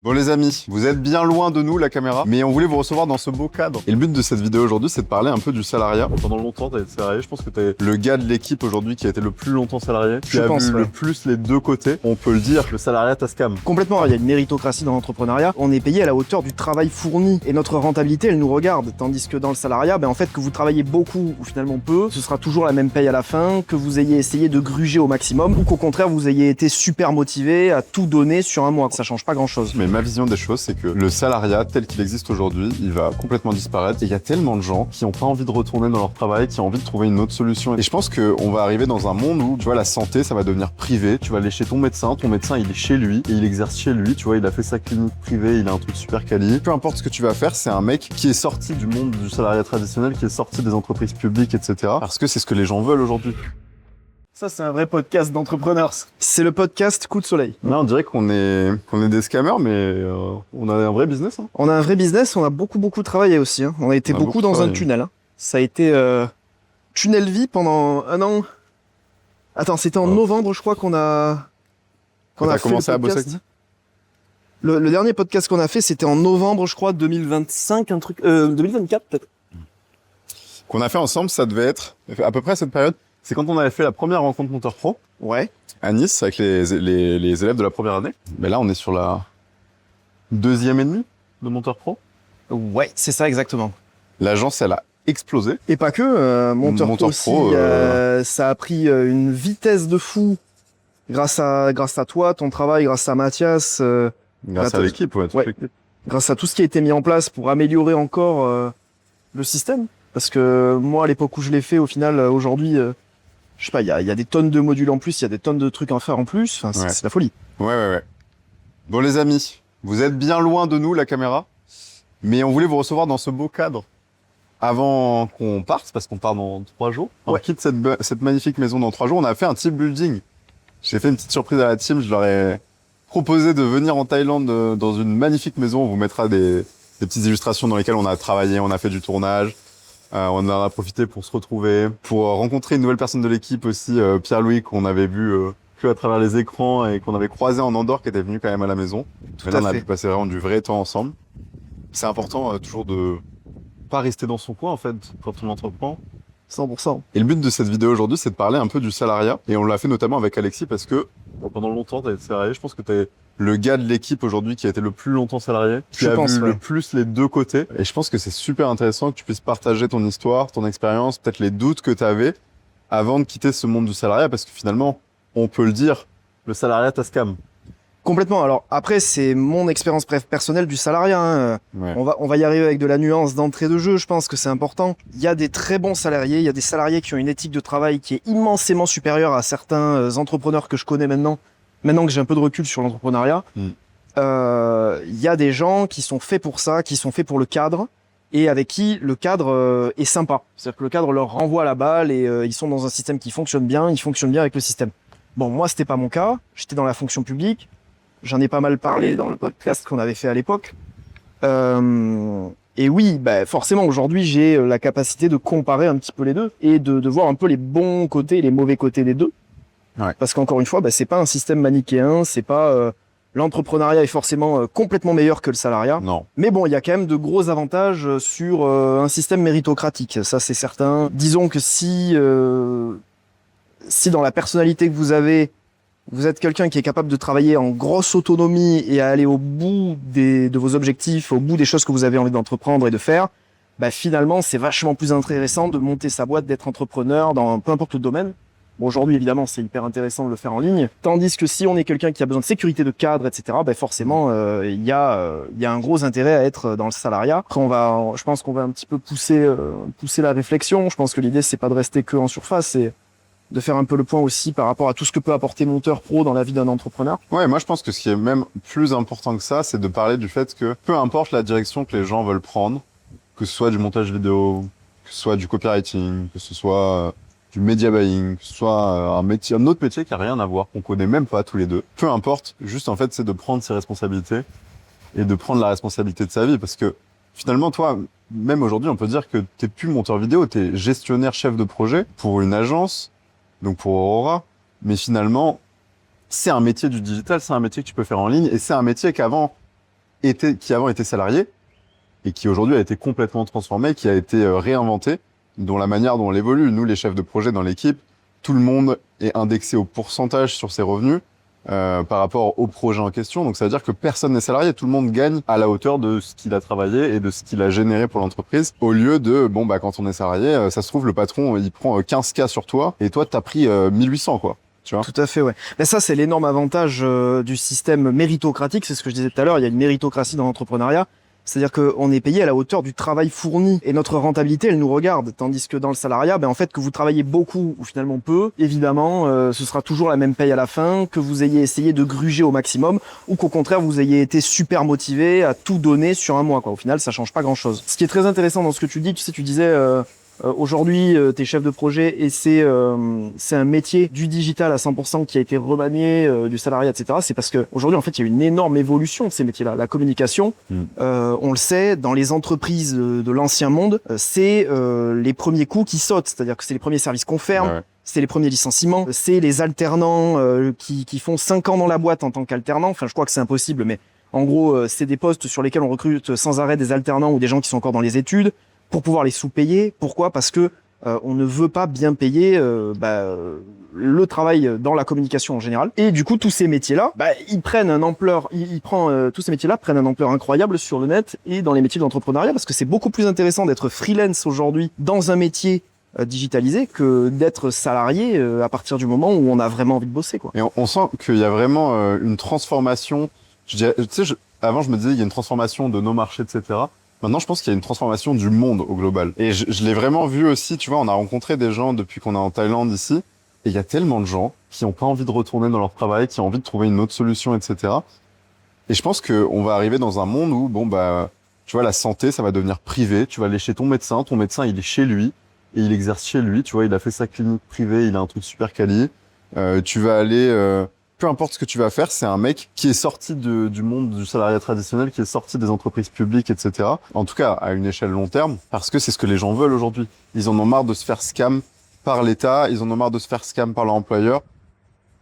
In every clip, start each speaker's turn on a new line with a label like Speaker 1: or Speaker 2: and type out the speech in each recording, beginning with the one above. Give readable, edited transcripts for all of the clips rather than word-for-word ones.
Speaker 1: Bon les amis, vous êtes bien loin de nous la caméra, mais on voulait vous recevoir dans ce beau cadre. Et le but de cette vidéo aujourd'hui, c'est de parler un peu du salariat. Pendant longtemps, t'as été salarié, je pense que t'es le gars de l'équipe aujourd'hui qui a été le plus longtemps salarié. Tu as vu le plus les deux côtés. On peut le dire, le salariat t'as scam.
Speaker 2: Complètement, il y a une méritocratie dans l'entrepreneuriat. On est payé à la hauteur du travail fourni et notre rentabilité, elle nous regarde. Tandis que dans le salariat, en fait, que vous travaillez beaucoup ou finalement peu, ce sera toujours la même paye à la fin, que vous ayez essayé de gruger au maximum ou qu'au contraire, vous ayez été super motivé à tout donner sur un mois. Ça change pas grand-chose.
Speaker 1: Mais ma vision des choses, c'est que le salariat tel qu'il existe aujourd'hui, il va complètement disparaître. Et il y a tellement de gens qui n'ont pas envie de retourner dans leur travail, qui ont envie de trouver une autre solution. Et je pense qu'on va arriver dans un monde où, tu vois, la santé, ça va devenir privé. Tu vas aller chez ton médecin, il est chez lui et il exerce chez lui. Tu vois, il a fait sa clinique privée, il a un truc super quali. Peu importe ce que tu vas faire, c'est un mec qui est sorti du monde du salariat traditionnel, qui est sorti des entreprises publiques, etc. Parce que c'est ce que les gens veulent aujourd'hui.
Speaker 2: Ça, c'est un vrai podcast d'entrepreneurs. C'est le podcast Coup de Soleil.
Speaker 1: Là, on dirait qu'on est des scammers, mais on a un vrai business. Hein.
Speaker 2: On a un vrai business, on a beaucoup travaillé aussi. Hein. On a été beaucoup dans un tunnel. Hein. Ça a été tunnel vie pendant un an. Attends, c'était en novembre, je crois, qu'on a
Speaker 1: commencé à bosser avec
Speaker 2: le dernier podcast qu'on a fait, c'était en novembre, je crois, 2025, 2024 peut-être.
Speaker 1: Qu'on a fait ensemble, ça devait être à peu près à cette période. C'est quand on avait fait la première rencontre Monteur Pro.
Speaker 2: Ouais.
Speaker 1: À Nice, avec les élèves de la première année. Mais là, on est sur la deuxième et demie de Monteur Pro.
Speaker 2: Ouais, c'est ça exactement.
Speaker 1: L'agence, elle a explosé.
Speaker 2: Et pas que, Monteur Pro aussi, ça a pris une vitesse de fou grâce à toi, ton travail, grâce à Mathias.
Speaker 1: Grâce à l'équipe, ouais.
Speaker 2: Grâce à tout ce qui a été mis en place pour améliorer encore le système. Parce que moi, à l'époque où je l'ai fait, au final, aujourd'hui, je sais pas, il y a des tonnes de modules en plus, il y a des tonnes de trucs à faire en plus. Enfin, c'est la folie.
Speaker 1: Ouais. Bon, les amis, vous êtes bien loin de nous, la caméra, mais on voulait vous recevoir dans ce beau cadre avant qu'on parte, parce qu'on part dans 3 jours. On quitte cette magnifique maison dans 3 jours. On a fait un team building. J'ai fait une petite surprise à la team. Je leur ai proposé de venir en Thaïlande dans une magnifique maison. On vous mettra des petites illustrations dans lesquelles on a travaillé, on a fait du tournage. On en a profité pour se retrouver, pour rencontrer une nouvelle personne de l'équipe aussi, Pierre-Louis, qu'on avait vu que à travers les écrans et qu'on avait croisé en Andorre, qui était venu quand même à la maison. Là, on a pu passer vraiment du vrai temps ensemble. C'est important toujours de pas rester dans son coin, en fait, quand on entreprend.
Speaker 2: 100%.
Speaker 1: Et le but de cette vidéo aujourd'hui, c'est de parler un peu du salariat. Et on l'a fait notamment avec Alexis parce que pendant longtemps, t'as été salarié. Je pense que t'es le gars de l'équipe aujourd'hui qui a été le plus longtemps salarié, qui a vu le plus les deux côtés. Et je pense que c'est super intéressant que tu puisses partager ton histoire, ton expérience, peut-être les doutes que tu avais avant de quitter ce monde du salariat, parce que finalement, on peut le dire, le salariat t'as scam.
Speaker 2: Complètement. Alors après, c'est mon expérience personnelle du salariat. Hein.
Speaker 1: Ouais.
Speaker 2: On va y arriver avec de la nuance d'entrée de jeu. Je pense que c'est important. Il y a des très bons salariés. Il y a des salariés qui ont une éthique de travail qui est immensément supérieure à certains entrepreneurs que je connais maintenant. Maintenant que j'ai un peu de recul sur l'entrepreneuriat, il y a des gens qui sont faits pour ça, qui sont faits pour le cadre et avec qui le cadre est sympa. C'est-à-dire que le cadre leur renvoie la balle et ils sont dans un système qui fonctionne bien. Ils fonctionnent bien avec le système. Bon, moi, c'était pas mon cas. J'étais dans la fonction publique. J'en ai pas mal parlé dans le podcast qu'on avait fait à l'époque. Et oui, forcément, aujourd'hui, j'ai la capacité de comparer un petit peu les deux et de voir un peu les bons côtés et les mauvais côtés des deux.
Speaker 1: Ouais.
Speaker 2: Parce qu'encore une fois, c'est pas un système manichéen, c'est pas l'entrepreneuriat est forcément complètement meilleur que le salariat.
Speaker 1: Non.
Speaker 2: Mais bon, il y a quand même de gros avantages sur un système méritocratique, ça c'est certain. Disons que si dans la personnalité que vous êtes quelqu'un qui est capable de travailler en grosse autonomie et à aller au bout de vos objectifs, au bout des choses que vous avez envie d'entreprendre et de faire, finalement, c'est vachement plus intéressant de monter sa boîte, d'être entrepreneur dans peu importe le domaine. Bon, aujourd'hui, évidemment, c'est hyper intéressant de le faire en ligne. Tandis que si on est quelqu'un qui a besoin de sécurité de cadre, etc., forcément, il y a un gros intérêt à être dans le salariat. Après, je pense qu'on va un petit peu pousser la réflexion. Je pense que l'idée, c'est pas de rester que en surface, c'est de faire un peu le point aussi par rapport à tout ce que peut apporter Monteur Pro dans la vie d'un entrepreneur.
Speaker 1: Ouais, moi je pense que ce qui est même plus important que ça, c'est de parler du fait que peu importe la direction que les gens veulent prendre, que ce soit du montage vidéo, que ce soit du copywriting, que ce soit du media buying, que ce soit un autre métier qui a rien à voir, qu'on connaît même pas tous les deux. Peu importe, juste en fait, c'est de prendre ses responsabilités et de prendre la responsabilité de sa vie, parce que finalement, toi, même aujourd'hui, on peut dire que t'es plus monteur vidéo, t'es gestionnaire chef de projet pour une agence, donc pour Aurora, mais finalement, c'est un métier du digital, c'est un métier que tu peux faire en ligne, et c'est un métier qu'avant, qui avant était salarié et qui aujourd'hui a été complètement transformé, qui a été réinventé, dont la manière dont on évolue. Nous, les chefs de projet dans l'équipe, tout le monde est indexé au pourcentage sur ses revenus par rapport au projet en question. Donc ça veut dire que personne n'est salarié, tout le monde gagne à la hauteur de ce qu'il a travaillé et de ce qu'il a généré pour l'entreprise. Au lieu de, bon, bah, quand on est salarié, ça se trouve, le patron, il prend 15K sur toi et toi, t'as pris 1800, quoi. Tu vois.
Speaker 2: Tout à fait, ouais. Mais ça, c'est l'énorme avantage du système méritocratique. C'est ce que je disais tout à l'heure. Il y a une méritocratie dans l'entrepreneuriat. C'est-à-dire qu'on est payé à la hauteur du travail fourni et notre rentabilité, elle nous regarde. Tandis que dans le salariat, en fait, que vous travaillez beaucoup ou finalement peu, évidemment, ce sera toujours la même paye à la fin, que vous ayez essayé de gruger au maximum ou qu'au contraire, vous ayez été super motivé à tout donner sur un mois, quoi. Au final, ça change pas grand-chose. Ce qui est très intéressant dans ce que tu dis, tu disais... aujourd'hui, t'es chef de projet et c'est un métier du digital à 100% qui a été remanié du salariat, etc. C'est parce que aujourd'hui, en fait, il y a une énorme évolution de ces métiers-là. La communication, on le sait, dans les entreprises de l'ancien monde, c'est les premiers coups qui sautent, c'est-à-dire que c'est les premiers services qu'on ferme. Ouais. C'est les premiers licenciements, c'est les alternants qui font 5 ans dans la boîte en tant qu'alternants. Enfin, je crois que c'est impossible, mais en gros, c'est des postes sur lesquels on recrute sans arrêt des alternants ou des gens qui sont encore dans les études, pour pouvoir les sous-payer. Pourquoi ? Parce que on ne veut pas bien payer le travail dans la communication en général. Et du coup, tous ces métiers-là, ils prennent une ampleur. Tous ces métiers-là prennent une ampleur incroyable sur le net et dans les métiers d'entrepreneuriat, parce que c'est beaucoup plus intéressant d'être freelance aujourd'hui dans un métier digitalisé que d'être salarié à partir du moment où on a vraiment envie de bosser, quoi.
Speaker 1: Et on sent qu'il y a vraiment une transformation. Avant, je me disais il y a une transformation de nos marchés, etc. Maintenant, je pense qu'il y a une transformation du monde au global. Et je l'ai vraiment vu aussi, tu vois, on a rencontré des gens depuis qu'on est en Thaïlande ici, et il y a tellement de gens qui n'ont pas envie de retourner dans leur travail, qui ont envie de trouver une autre solution, etc. Et je pense qu'on va arriver dans un monde où, tu vois, la santé, ça va devenir privé. Tu vas aller chez ton médecin, il est chez lui, et il exerce chez lui, tu vois, il a fait sa clinique privée, il a un truc super quali. Tu vas aller... peu importe ce que tu vas faire, c'est un mec qui est sorti du monde du salariat traditionnel, qui est sorti des entreprises publiques, etc. En tout cas, à une échelle long terme, parce que c'est ce que les gens veulent aujourd'hui. Ils en ont marre de se faire scam par l'État, ils en ont marre de se faire scam par leur employeur.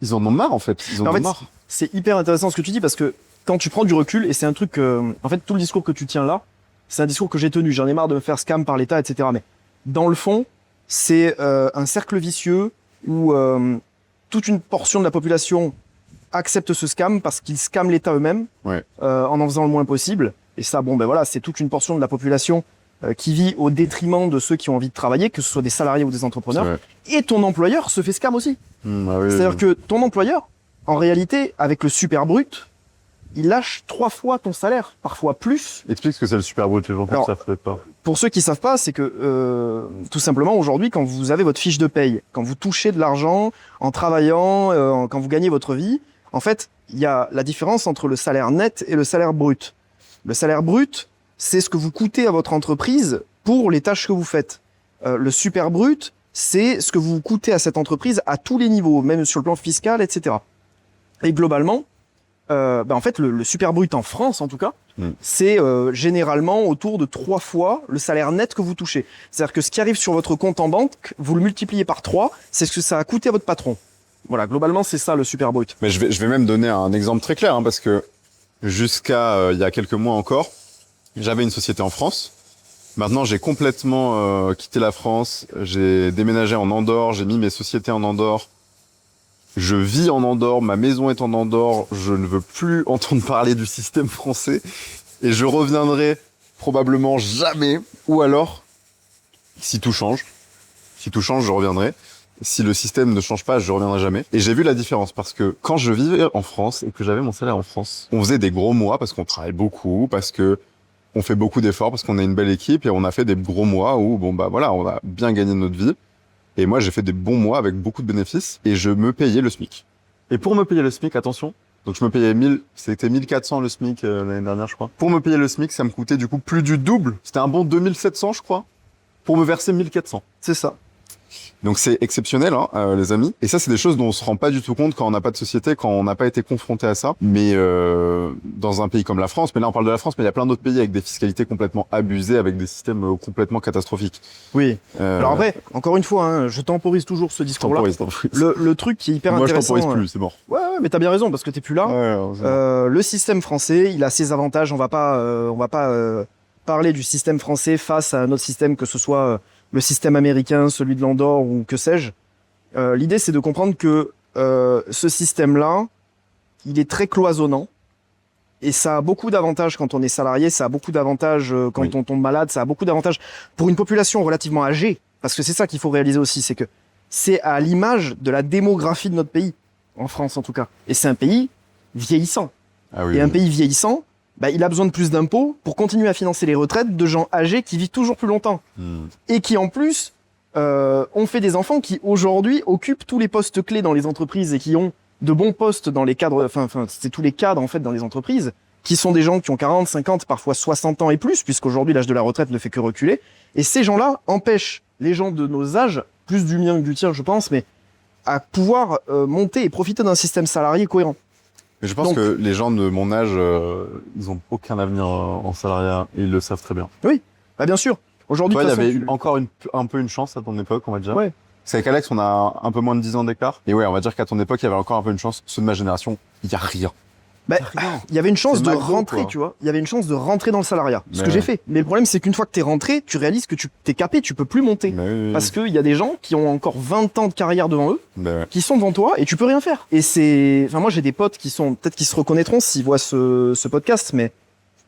Speaker 1: Ils en ont marre, en fait. Ils en ont marre.
Speaker 2: C'est hyper intéressant ce que tu dis, parce que quand tu prends du recul, et c'est un truc en fait, tout le discours que tu tiens là, c'est un discours que j'ai tenu. J'en ai marre de me faire scam par l'État, etc. Mais dans le fond, c'est un cercle vicieux où toute une portion de la population acceptent ce scam parce qu'ils scamment l'État eux-mêmes, en faisant le moins possible. Et ça, c'est toute une portion de la population qui vit au détriment de ceux qui ont envie de travailler, que ce soit des salariés ou des entrepreneurs. Et ton employeur se fait scam aussi. C'est-à-dire que ton employeur, en réalité, avec le super brut, il lâche 3 fois ton salaire, parfois plus.
Speaker 1: Explique ce que c'est le super brut, les gens ne savent peut-être pas.
Speaker 2: Pour ceux qui savent pas, c'est que tout simplement aujourd'hui, quand vous avez votre fiche de paye, quand vous touchez de l'argent en travaillant, quand vous gagnez votre vie, en fait, il y a la différence entre le salaire net et le salaire brut. Le salaire brut, c'est ce que vous coûtez à votre entreprise pour les tâches que vous faites. Le super brut, c'est ce que vous coûtez à cette entreprise à tous les niveaux, même sur le plan fiscal, etc. Et globalement, en fait, le super brut en France, en tout cas, c'est généralement autour de 3 fois le salaire net que vous touchez. C'est-à-dire que ce qui arrive sur votre compte en banque, vous le multipliez par 3, c'est ce que ça a coûté à votre patron. Voilà, globalement, c'est ça le super brut.
Speaker 1: Mais je vais même donner un exemple très clair, parce que jusqu'à il y a quelques mois encore, j'avais une société en France. Maintenant, j'ai complètement quitté la France. J'ai déménagé en Andorre, j'ai mis mes sociétés en Andorre. Je vis en Andorre, ma maison est en Andorre. Je ne veux plus entendre parler du système français. Et je reviendrai probablement jamais. Ou alors, si tout change, je reviendrai. Si le système ne change pas, je reviendrai jamais. Et j'ai vu la différence parce que quand je vivais en France et que j'avais mon salaire en France, on faisait des gros mois parce qu'on travaille beaucoup, parce que on fait beaucoup d'efforts, parce qu'on a une belle équipe et on a fait des gros mois où, on a bien gagné notre vie. Et moi, j'ai fait des bons mois avec beaucoup de bénéfices et je me payais le SMIC. Et pour me payer le SMIC, attention, donc je me payais 1400 le SMIC l'année dernière, je crois. Pour me payer le SMIC, ça me coûtait du coup plus du double. C'était un bon 2700, je crois, pour me verser 1400.
Speaker 2: C'est ça.
Speaker 1: Donc c'est exceptionnel, hein, les amis. Et ça, c'est des choses dont on se rend pas du tout compte quand on n'a pas de société, quand on n'a pas été confronté à ça. Mais dans un pays comme la France, mais là on parle de la France, mais il y a plein d'autres pays avec des fiscalités complètement abusées, avec des systèmes complètement catastrophiques.
Speaker 2: Oui. Alors après, encore une fois, hein, je temporise toujours ce discours-là.
Speaker 1: Temporise.
Speaker 2: Le truc qui est hyper
Speaker 1: Moi,
Speaker 2: intéressant.
Speaker 1: je temporise plus, c'est mort.
Speaker 2: Ouais, mais t'as bien raison parce que t'es plus là. Le système français, il a ses avantages. On va pas parler du système français face à un autre système, que ce soit le système américain, celui de l'Andorre ou que sais-je. L'idée, c'est de comprendre que ce système-là, il est très cloisonnant. Et ça a beaucoup d'avantages quand on est salarié, ça a beaucoup d'avantages quand on tombe malade, ça a beaucoup d'avantages pour une population relativement âgée. Parce que c'est ça qu'il faut réaliser aussi, c'est que c'est à l'image de la démographie de notre pays, en France en tout cas. Et c'est un pays vieillissant. Et un pays vieillissant, bah, il a besoin de plus d'impôts pour continuer à financer les retraites de gens âgés qui vivent toujours plus longtemps. Et qui en plus ont fait des enfants qui aujourd'hui occupent tous les postes clés dans les entreprises et qui ont de bons postes dans les cadres, enfin c'est tous les cadres en fait dans les entreprises, qui sont des gens qui ont 40, 50, parfois 60 ans et plus, puisqu'aujourd'hui l'âge de la retraite ne fait que reculer. Et ces gens-là empêchent les gens de nos âges, plus du mien que du tien je pense, mais à pouvoir monter et profiter d'un système salarié cohérent.
Speaker 1: Mais je pense que les gens de mon âge, ils ont aucun avenir en salariat, et ils le savent très bien.
Speaker 2: Oui, bah bien sûr. Aujourd'hui,
Speaker 1: toi, il y avait encore un peu une chance à ton époque, on va dire.
Speaker 2: Ouais.
Speaker 1: C'est avec Alex, on a un peu moins de 10 ans d'écart. Et ouais, on va dire qu'à ton époque, il y avait encore un peu une chance. Ceux de ma génération, il y a rien.
Speaker 2: Bah, il y avait une chance de
Speaker 1: McDo,
Speaker 2: rentrer,
Speaker 1: quoi.
Speaker 2: tu vois. Il y avait une chance de rentrer dans le salariat. Ce
Speaker 1: Mais
Speaker 2: que j'ai fait. Mais le problème, c'est qu'une fois que t'es rentré, tu réalises que tu t'es capé, tu peux plus monter.
Speaker 1: Oui.
Speaker 2: Parce qu'il y a des gens qui ont encore 20 ans de carrière devant eux,
Speaker 1: Ouais.
Speaker 2: qui sont devant toi et tu peux rien faire. Et c'est, enfin, moi, j'ai des potes qui sont, peut-être qu'ils se reconnaîtront s'ils voient ce podcast, mais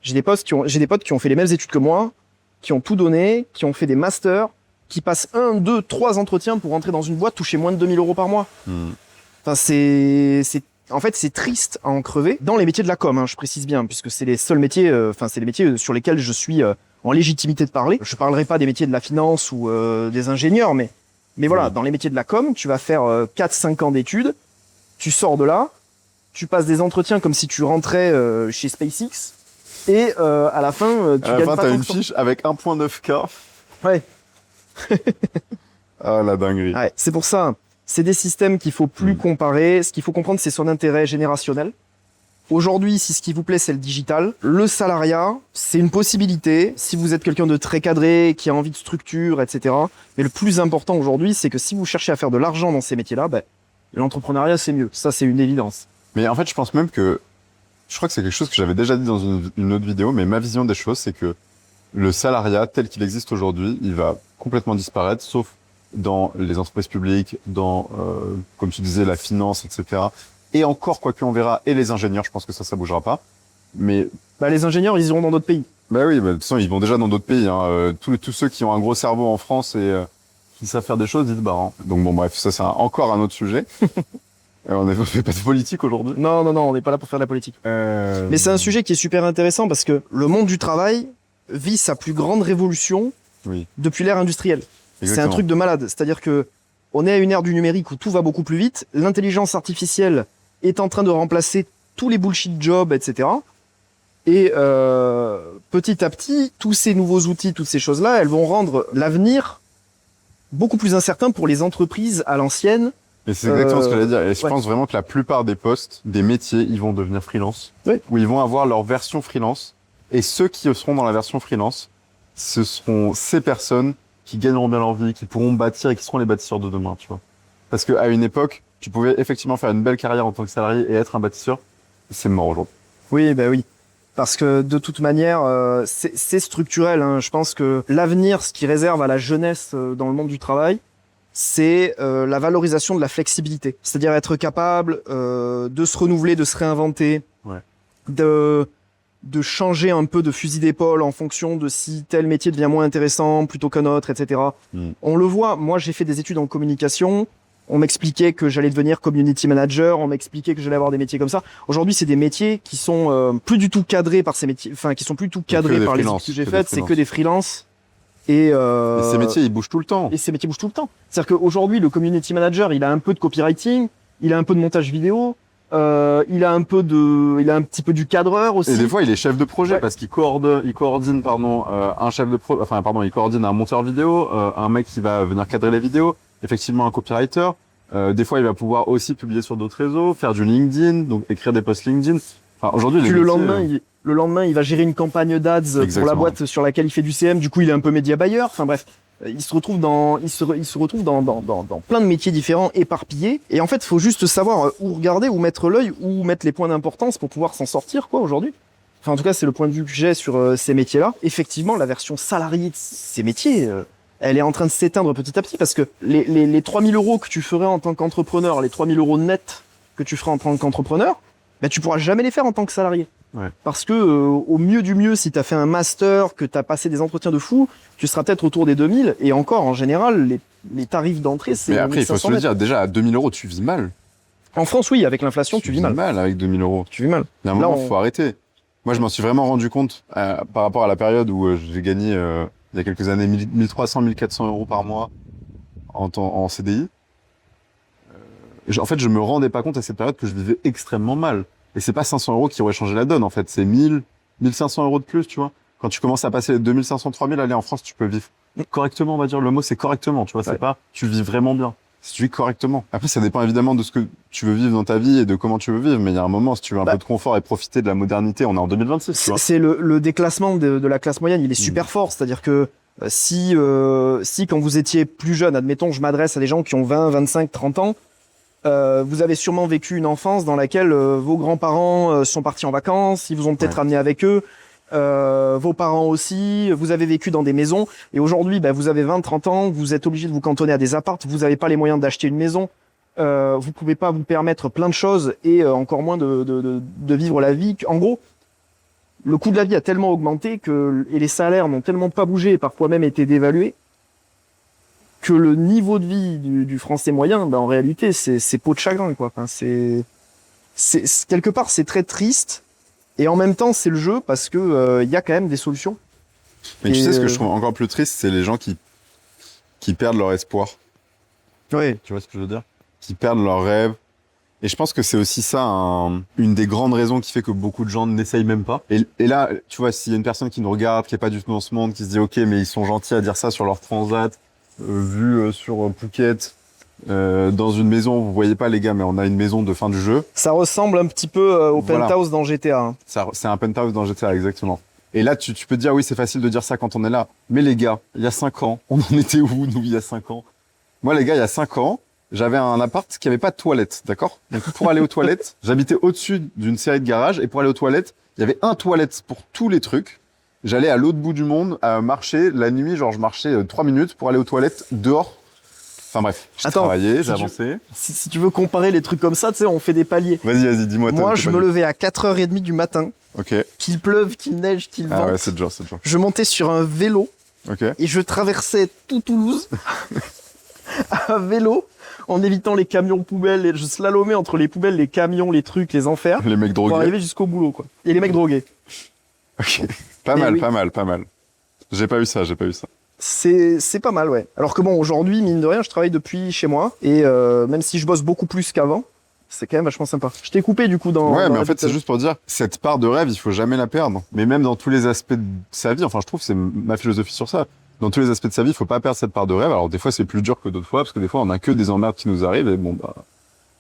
Speaker 2: j'ai des potes qui ont fait les mêmes études que moi, qui ont tout donné, qui ont fait des masters, qui passent 1, 2, 3 entretiens pour rentrer dans une boîte, toucher moins de 2000 € par mois. Enfin, en fait, c'est triste à en crever. Dans les métiers de la com, hein, je précise bien, puisque c'est les seuls métiers, c'est les métiers sur lesquels je suis en légitimité de parler. Je parlerai pas des métiers de la finance ou des ingénieurs, mais voilà, dans les métiers de la com, tu vas faire 4-5 ans d'études, tu sors de là, tu passes des entretiens comme si tu rentrais chez SpaceX, et à la fin, tu gagnes pas
Speaker 1: t'as
Speaker 2: tant
Speaker 1: une
Speaker 2: que ça.
Speaker 1: fiche avec 1.9K.
Speaker 2: Ouais.
Speaker 1: Ah, la dinguerie.
Speaker 2: Ouais, c'est pour ça. C'est des systèmes qu'il faut plus comparer. Ce qu'il faut comprendre, c'est son intérêt générationnel. Aujourd'hui, si ce qui vous plaît, c'est le digital, le salariat, c'est une possibilité. Si vous êtes quelqu'un de très cadré, qui a envie de structure, etc. Mais le plus important aujourd'hui, c'est que si vous cherchez à faire de l'argent dans ces métiers-là, l'entrepreneuriat, c'est mieux. Ça, c'est une évidence.
Speaker 1: Mais en fait, je pense même que, je crois que c'est quelque chose que j'avais déjà dit dans une autre vidéo, mais ma vision des choses, c'est que le salariat tel qu'il existe aujourd'hui, il va complètement disparaître, sauf dans les entreprises publiques, dans, comme tu disais, la finance, etc. Et encore, quoi qu'on verra, et les ingénieurs, je pense que ça bougera pas. Mais
Speaker 2: Les ingénieurs, ils iront dans d'autres pays.
Speaker 1: bah oui, de toute façon, ils vont déjà dans d'autres pays. Hein. Tous ceux qui ont un gros cerveau en France et qui savent faire des choses, ils se barrent. Hein. Donc bon, bref, ça c'est encore un autre sujet. On ne fait pas de politique aujourd'hui.
Speaker 2: Non, on n'est pas là pour faire de la politique. Mais c'est un sujet qui est super intéressant parce que le monde du travail vit sa plus grande révolution depuis l'ère industrielle.
Speaker 1: Exactement.
Speaker 2: C'est un truc de malade. C'est-à-dire que on est à une ère du numérique où tout va beaucoup plus vite. L'intelligence artificielle est en train de remplacer tous les bullshit jobs, etc. Et petit à petit, tous ces nouveaux outils, toutes ces choses-là, elles vont rendre l'avenir beaucoup plus incertain pour les entreprises à l'ancienne.
Speaker 1: Et c'est exactement ce que j'allais dire. Et je pense vraiment que la plupart des postes, des métiers, ils vont devenir freelance.
Speaker 2: Oui.
Speaker 1: Ou ils vont avoir leur version freelance. Et ceux qui seront dans la version freelance, ce seront ces personnes qui gagneront bien leur vie, qui pourront bâtir et qui seront les bâtisseurs de demain, tu vois. Parce qu'à une époque, tu pouvais effectivement faire une belle carrière en tant que salarié et être un bâtisseur. C'est mort aujourd'hui.
Speaker 2: Oui, oui. Parce que de toute manière, c'est structurel. Hein. Je pense que l'avenir, ce qui réserve à la jeunesse dans le monde du travail, c'est la valorisation de la flexibilité. C'est-à-dire être capable de se renouveler, de se réinventer, de changer un peu de fusil d'épaule en fonction de si tel métier devient moins intéressant plutôt qu'un autre, etc. On le voit. Moi, j'ai fait des études en communication. On m'expliquait que j'allais devenir community manager, on m'expliquait que j'allais avoir des métiers comme ça. Aujourd'hui, c'est des métiers qui sont plus du tout cadrés par ces métiers, enfin qui sont plus du tout cadrés par les études que j'ai faites, c'est que des freelances. Et
Speaker 1: ces métiers, ils bougent tout le temps.
Speaker 2: Et ces métiers bougent tout le temps. C'est-à-dire qu'aujourd'hui, le community manager, il a un peu de copywriting, il a un peu de montage vidéo, il a un petit peu du cadreur aussi.
Speaker 1: Et des fois, il est chef de projet parce qu'il coordonne, il coordonne un monteur vidéo, un mec qui va venir cadrer les vidéos. effectivement un copywriter. Des fois, il va pouvoir aussi publier sur d'autres réseaux, faire du LinkedIn, donc écrire des posts LinkedIn. Enfin, aujourd'hui,
Speaker 2: Puis le lendemain, il va gérer une campagne d'ads pour la
Speaker 1: Exactement.
Speaker 2: boîte sur laquelle il fait du CM. Du coup, il est un peu média buyer. Enfin bref, il se retrouve il se retrouve dans plein de métiers différents, éparpillés. Et en fait, il faut juste savoir où regarder, où mettre l'œil, où mettre les points d'importance pour pouvoir s'en sortir, quoi, aujourd'hui. Enfin, en tout cas, c'est le point de vue que j'ai sur ces métiers-là. Effectivement, la version salariée de ces métiers, elle est en train de s'éteindre petit à petit parce que les 3000 euros que tu ferais en tant qu'entrepreneur, les 3000 euros net que tu ferais en tant qu'entrepreneur, ben, tu pourras jamais les faire en tant que salarié.
Speaker 1: Ouais.
Speaker 2: Parce que, au mieux du mieux, si tu as fait un master, que tu as passé des entretiens de fou, tu seras peut-être autour des 2000. Et encore, en général, les tarifs d'entrée, c'est
Speaker 1: Mais après, il faut
Speaker 2: 1500
Speaker 1: se le
Speaker 2: mètres.
Speaker 1: dire, déjà, à 2000 euros, tu vis mal.
Speaker 2: En France, oui, avec l'inflation, tu vis mal.
Speaker 1: avec 2000 euros.
Speaker 2: Tu vis mal.
Speaker 1: Il y a un
Speaker 2: Là,
Speaker 1: moment, faut arrêter. Moi, je m'en suis vraiment rendu compte par rapport à la période où j'ai gagné, il y a quelques années, 1300, 1400 euros par mois en CDI. En fait, je me rendais pas compte à cette période que je vivais extrêmement mal. Et c'est pas 500 euros qui auraient changé la donne, en fait. C'est 1000, 1500 euros de plus, tu vois. Quand tu commences à passer les 2500, 3000, allez, en France, tu peux vivre correctement, on va dire. Le mot, c'est correctement, tu vois. C'est
Speaker 2: Ouais.
Speaker 1: pas, tu vis vraiment bien. Si tu vis correctement. Après, ça dépend évidemment de ce que tu veux vivre dans ta vie et de comment tu veux vivre. Mais il y a un moment, si tu veux un peu de confort et profiter de la modernité, on est en 2026, tu vois.
Speaker 2: C'est le déclassement de la classe moyenne, il est super fort. C'est-à-dire que si quand vous étiez plus jeune, admettons, je m'adresse à des gens qui ont 20, 25, 30 ans, vous avez sûrement vécu une enfance dans laquelle vos grands-parents sont partis en vacances, ils vous ont peut-être ramené avec eux, vos parents aussi, vous avez vécu dans des maisons, et aujourd'hui, vous avez 20, 30 ans, vous êtes obligé de vous cantonner à des appartes, vous n'avez pas les moyens d'acheter une maison, vous pouvez pas vous permettre plein de choses, et encore moins de vivre la vie. En gros, le coût de la vie a tellement augmenté et les salaires n'ont tellement pas bougé et parfois même été dévalués, que le niveau de vie du français moyen, en réalité, c'est peau de chagrin, quoi. Enfin, quelque part, c'est très triste. Et en même temps, c'est le jeu parce que y a quand même des solutions.
Speaker 1: Mais tu
Speaker 2: Et,
Speaker 1: sais, ce que je trouve encore plus triste, c'est les gens qui perdent leur espoir.
Speaker 2: Ouais.
Speaker 1: Tu vois ce que je veux dire? Qui perdent leurs rêves. Et je pense que c'est aussi ça, une des grandes raisons qui fait que beaucoup de gens n'essayent même pas. Et là, tu vois, s'il y a une personne qui nous regarde, qui est pas du tout dans ce monde, qui se dit, OK, mais ils sont gentils à dire ça sur leur transat, vu sur Phuket, dans une maison, vous voyez pas les gars, mais on a une maison de fin du jeu.
Speaker 2: Ça ressemble un petit peu au
Speaker 1: Voilà.
Speaker 2: penthouse dans GTA. Hein.
Speaker 1: C'est un penthouse dans GTA, exactement. Et là, tu peux te dire, oui, c'est facile de dire ça quand on est là. Mais les gars, il y a 5 ans, on en était où, nous, il y a 5 ans? Moi, les gars, il y a 5 ans, j'avais un appart qui avait pas de toilette, d'accord? Donc, pour aller aux toilettes, j'habitais au-dessus d'une série de garages, et pour aller aux toilettes, il y avait un toilette pour tous les trucs. J'allais à l'autre bout du monde, à marcher la nuit, genre je marchais 3 minutes pour aller aux toilettes dehors. Enfin bref, j'ai
Speaker 2: Attends,
Speaker 1: travaillé,
Speaker 2: si
Speaker 1: j'ai avancé.
Speaker 2: Si tu veux comparer les trucs comme ça, tu sais, on fait des paliers.
Speaker 1: Vas-y, dis-moi.
Speaker 2: Moi, je me levais à 4h30 du matin,
Speaker 1: Ok.
Speaker 2: qu'il pleuve, qu'il neige, qu'il
Speaker 1: Ah
Speaker 2: vente.
Speaker 1: ouais, c'est dur.
Speaker 2: Je montais sur un vélo
Speaker 1: Ok.
Speaker 2: et je traversais tout Toulouse à vélo en évitant les camions poubelles. Et je slalomais entre les poubelles, les camions, les trucs, les enfers
Speaker 1: Les mecs
Speaker 2: pour
Speaker 1: drogués.
Speaker 2: arriver jusqu'au boulot, quoi. Et les mecs drogués.
Speaker 1: Ok. Pas
Speaker 2: Eh
Speaker 1: mal,
Speaker 2: oui.
Speaker 1: pas mal. J'ai pas eu ça.
Speaker 2: C'est pas mal, ouais. Alors que bon, aujourd'hui, mine de rien, je travaille depuis chez moi et même si je bosse beaucoup plus qu'avant, c'est quand même vachement sympa. Je t'ai coupé du coup dans.
Speaker 1: Ouais,
Speaker 2: dans
Speaker 1: mais
Speaker 2: la
Speaker 1: en fait,
Speaker 2: petite-
Speaker 1: c'est juste pour dire, cette part de rêve, il faut jamais la perdre. Mais même dans tous les aspects de sa vie, enfin, je trouve, c'est ma philosophie sur ça. Dans tous les aspects de sa vie, il faut pas perdre cette part de rêve. Alors, des fois, c'est plus dur que d'autres fois, parce que des fois, on a que des emmerdes qui nous arrivent, et bon,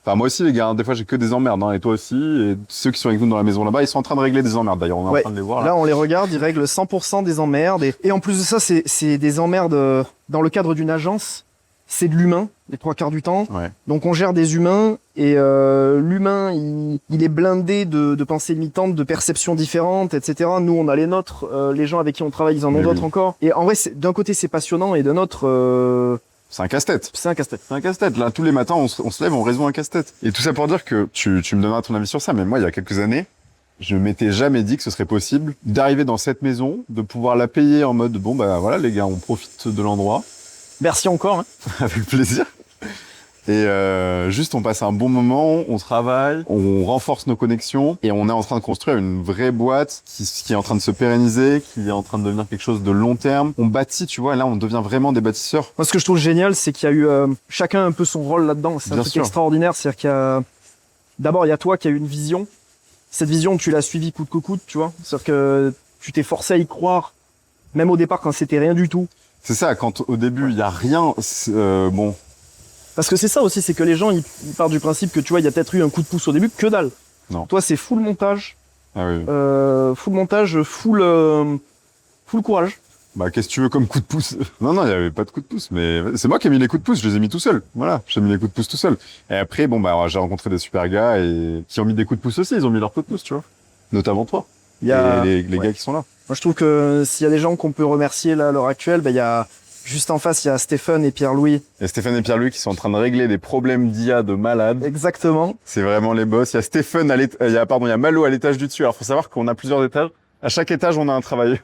Speaker 1: enfin, moi aussi, les gars, hein, des fois, j'ai que des emmerdes, hein, et toi aussi, et ceux qui sont avec nous dans la maison là-bas, ils sont en train de régler des emmerdes, d'ailleurs, on est
Speaker 2: Ouais.
Speaker 1: en train de les voir, là.
Speaker 2: Là, on les regarde, ils règlent 100% des emmerdes. Et en plus de ça, c'est des emmerdes dans le cadre d'une agence. C'est de l'humain, les 3 quarts du temps.
Speaker 1: Ouais.
Speaker 2: Donc on gère des humains et l'humain, il est blindé de pensées limitantes, de perceptions différentes, etc. Nous, on a les nôtres. Les gens avec qui on travaille, ils en ont
Speaker 1: Mais
Speaker 2: d'autres
Speaker 1: oui.
Speaker 2: encore. Et en vrai, d'un côté, c'est passionnant et d'un autre,
Speaker 1: C'est un casse-tête.
Speaker 2: c'est un casse-tête.
Speaker 1: C'est un casse-tête. Là, tous les matins, on se lève, on résout un casse-tête. Et tout ça pour dire que tu me donneras ton avis sur ça, mais moi, il y a quelques années, je m'étais jamais dit que ce serait possible d'arriver dans cette maison, de pouvoir la payer en mode, bon, bah voilà, les gars, on profite de l'endroit,
Speaker 2: Merci encore. Hein.
Speaker 1: avec plaisir. Et juste, on passe un bon moment, on travaille, on renforce nos connexions, et on est en train de construire une vraie boîte qui est en train de se pérenniser, qui est en train de devenir quelque chose de long terme. On bâtit, tu vois, et là, on devient vraiment des bâtisseurs.
Speaker 2: Moi, ce que je trouve génial, c'est qu'il y a eu chacun un peu son rôle là-dedans. C'est un
Speaker 1: Bien
Speaker 2: truc
Speaker 1: sûr.
Speaker 2: extraordinaire. C'est-à-dire qu'il y a d'abord, il y a toi qui as eu une vision. Cette vision, tu l'as suivie coûte que coûte, tu vois. C'est-à-dire que tu t'es forcé à y croire, même au départ quand c'était rien du tout.
Speaker 1: C'est ça, quand au début, il y a rien, bon,
Speaker 2: Parce que c'est ça aussi, c'est que les gens, ils partent du principe que tu vois, il y a peut-être eu un coup de pouce au début, que dalle.
Speaker 1: Non.
Speaker 2: Toi, c'est full montage,
Speaker 1: Ah oui.
Speaker 2: full montage, full courage.
Speaker 1: Bah, qu'est-ce que tu veux comme coup de pouce? Non, il y avait pas de coup de pouce, mais c'est moi qui ai mis les coups de pouce, je les ai mis tout seul. Voilà, j'ai mis les coups de pouce tout seul. Et après, bon, bah, j'ai rencontré des super gars et qui ont mis des coups de pouce aussi, ils ont mis leurs coups de pouce, tu vois. Notamment toi.
Speaker 2: Il y a
Speaker 1: Et les gars qui sont là.
Speaker 2: Moi, je trouve que s'il y a des gens qu'on peut remercier là à l'heure actuelle, il y a juste en face, il y a Stéphane et Pierre-Louis.
Speaker 1: Et Stéphane et Pierre-Louis qui sont en train de régler des problèmes d'IA de malades.
Speaker 2: Exactement.
Speaker 1: C'est vraiment les boss. Il y a Stéphane il y a Malo à l'étage du dessus. Alors, faut savoir qu'on a plusieurs étages. À chaque étage, on a un travailleur.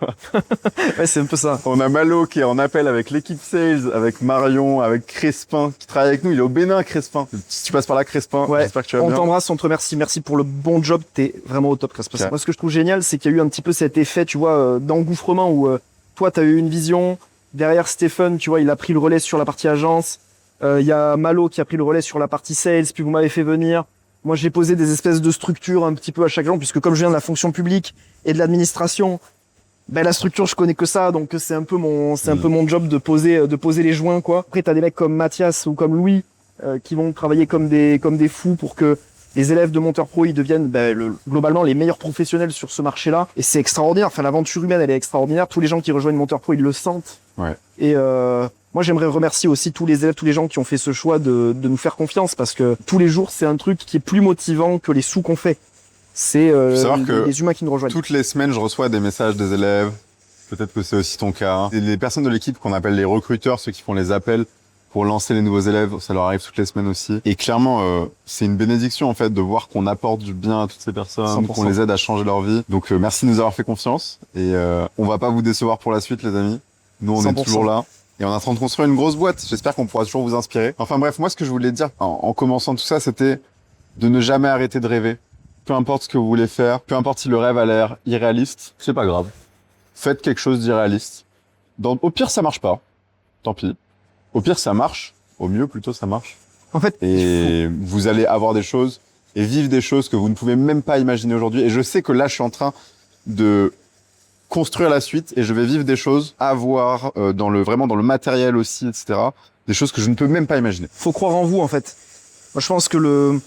Speaker 2: Ouais, c'est un peu ça.
Speaker 1: On a Malo qui est en appel avec l'équipe sales, avec Marion, avec Crespin, qui travaille avec nous. Il est au Bénin, Crespin. Si tu passes par là, Crespin,
Speaker 2: Ouais.
Speaker 1: j'espère que tu vas
Speaker 2: On
Speaker 1: bien.
Speaker 2: t'embrasse, on te remercie. Merci pour le bon job. T'es vraiment au top, Crespin.
Speaker 1: Okay.
Speaker 2: Moi, ce que je trouve génial, c'est qu'il y a eu un petit peu cet effet, tu vois, d'engouffrement où toi, t'as eu une vision. Derrière Stéphane, tu vois, il a pris le relais sur la partie agence. Il y a Malo qui a pris le relais sur la partie sales. Puis vous m'avez fait venir. Moi, j'ai posé des espèces de structures un petit peu à chaque genre, puisque comme je viens de la fonction publique et de l'administration, ben la structure je connais que ça, donc c'est un peu mon job de poser les joints, quoi. Après t'as des mecs comme Mathias ou comme Louis qui vont travailler comme des fous pour que les élèves de Monteur Pro ils deviennent globalement les meilleurs professionnels sur ce marché-là, et c'est extraordinaire. Enfin, l'aventure humaine elle est extraordinaire. Tous les gens qui rejoignent Monteur Pro ils le sentent.
Speaker 1: Ouais.
Speaker 2: Et moi j'aimerais remercier aussi tous les élèves, tous les gens qui ont fait ce choix de nous faire confiance, parce que tous les jours c'est un truc qui est plus motivant que les sous qu'on fait. C'est les humains qui nous rejoignent.
Speaker 1: Toutes les semaines, je reçois des messages des élèves. Peut-être que c'est aussi ton cas. Hein. Et les personnes de l'équipe qu'on appelle les recruteurs, ceux qui font les appels pour lancer les nouveaux élèves, ça leur arrive toutes les semaines aussi. Et clairement, c'est une bénédiction en fait de voir qu'on apporte du bien à toutes ces personnes,
Speaker 2: 100%.
Speaker 1: qu'on les aide à changer leur vie. Donc merci de nous avoir fait confiance. Et on va pas vous décevoir pour la suite, les amis. Nous, on
Speaker 2: 100%.
Speaker 1: est toujours là. Et on est en train de construire une grosse boîte. J'espère qu'on pourra toujours vous inspirer. Enfin bref, moi, ce que je voulais dire en commençant tout ça, c'était de ne jamais arrêter de rêver. Peu importe ce que vous voulez faire, peu importe si le rêve a l'air irréaliste, c'est pas grave. Faites quelque chose d'irréaliste. Au pire, ça marche pas. Tant pis. Au pire, ça marche. Au mieux, plutôt, ça marche.
Speaker 2: En fait,
Speaker 1: Et vous allez avoir des choses et vivre des choses que vous ne pouvez même pas imaginer aujourd'hui. Et je sais que là, je suis en train de construire la suite et je vais vivre des choses, avoir vraiment dans le matériel aussi, etc. Des choses que je ne peux même pas imaginer.
Speaker 2: faut croire en vous en fait. Moi je pense que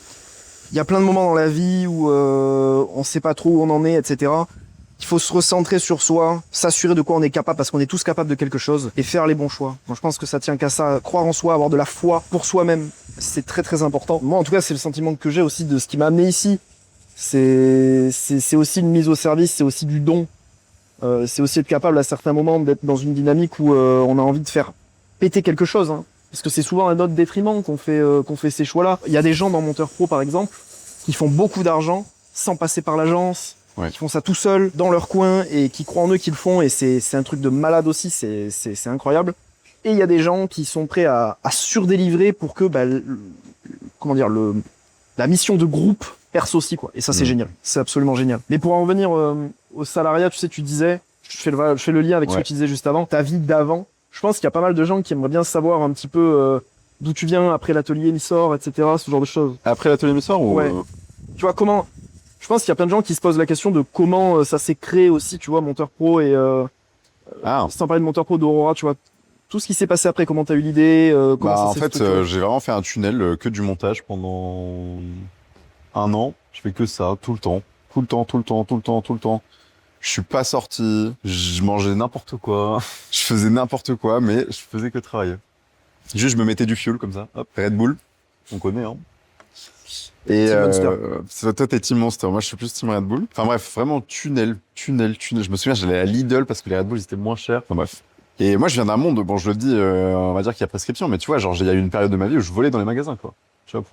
Speaker 2: il y a plein de moments dans la vie où on sait pas trop où on en est, etc. Il faut se recentrer sur soi, s'assurer de quoi on est capable, parce qu'on est tous capables de quelque chose, et faire les bons choix. Moi je pense que ça tient qu'à ça, croire en soi, avoir de la foi pour soi-même, c'est très très important. Moi en tout cas c'est le sentiment que j'ai aussi de ce qui m'a amené ici. C'est aussi une mise au service, c'est aussi du don. C'est aussi être capable à certains moments d'être dans une dynamique où on a envie de faire péter quelque chose, hein. Parce que c'est souvent à notre détriment qu'on fait ces choix-là. Il y a des gens dans Monteur Pro, par exemple, qui font beaucoup d'argent sans passer par l'agence,
Speaker 1: Ouais.
Speaker 2: qui font ça tout seuls, dans leur coin, et qui croient en eux qu'ils le font, et c'est un truc de malade aussi, c'est incroyable. Et il y a des gens qui sont prêts à surdélivrer pour que, la mission de groupe perce aussi, quoi. Et ça, c'est génial. C'est absolument génial. Mais pour en revenir au salariat, tu sais, tu disais, je fais le lien avec ce que tu disais juste avant, ta vie d'avant. Je pense qu'il y a pas mal de gens qui aimeraient bien savoir un petit peu d'où tu viens après l'atelier Missor, etc., ce genre de choses.
Speaker 1: Après l'atelier Missor ou...
Speaker 2: Ouais. Tu vois, comment... Je pense qu'il y a plein de gens qui se posent la question de comment ça s'est créé aussi, tu vois, Monteur Pro et... sans parler de Monteur Pro, d'Aurora, tu vois, tout ce qui s'est passé après, comment t'as eu l'idée, comment ça
Speaker 1: en
Speaker 2: s'est
Speaker 1: fait,
Speaker 2: structuré.
Speaker 1: j'ai vraiment fait un tunnel, que du montage pendant 1 an. Je fais que ça, tout le temps. Tout le temps, tout le temps, tout le temps, tout le temps. Je suis pas sorti, je mangeais n'importe quoi, je faisais n'importe quoi, mais je faisais que travailler. Juste, je me mettais du fuel comme ça, hop, Red Bull, on connaît, hein. Et
Speaker 2: Team Monster.
Speaker 1: toi, t'es Team Monster, moi, je suis plus Team Red Bull. Enfin bref, vraiment tunnel. Je me souviens, j'allais à Lidl parce que les Red Bull, ils étaient moins chers. Enfin bref. Et moi, je viens d'un monde, bon, je le dis, on va dire qu'il y a prescription, mais tu vois, genre, il y a eu une période de ma vie où je volais dans les magasins, quoi. Tu vois,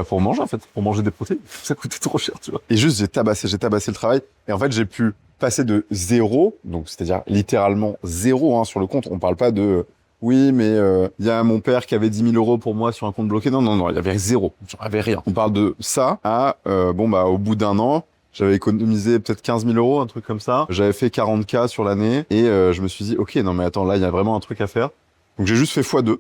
Speaker 1: pour manger, en fait, pour manger des protéines. Ça coûtait trop cher, tu vois. Et juste, j'ai tabassé le travail. Et en fait, j'ai pu passer de 0, donc c'est-à-dire littéralement 0, hein, sur le compte. On parle pas de, oui, mais il y a mon père qui avait 10 000 euros pour moi sur un compte bloqué. Non, il y avait 0. J'en avais rien. On parle de ça à, au bout d'1 an, j'avais économisé peut-être 15 000 euros, un truc comme ça. J'avais fait 40K sur l'année. Et je me suis dit, ok, non, mais attends, là, il y a vraiment un truc à faire. Donc j'ai juste fait x2.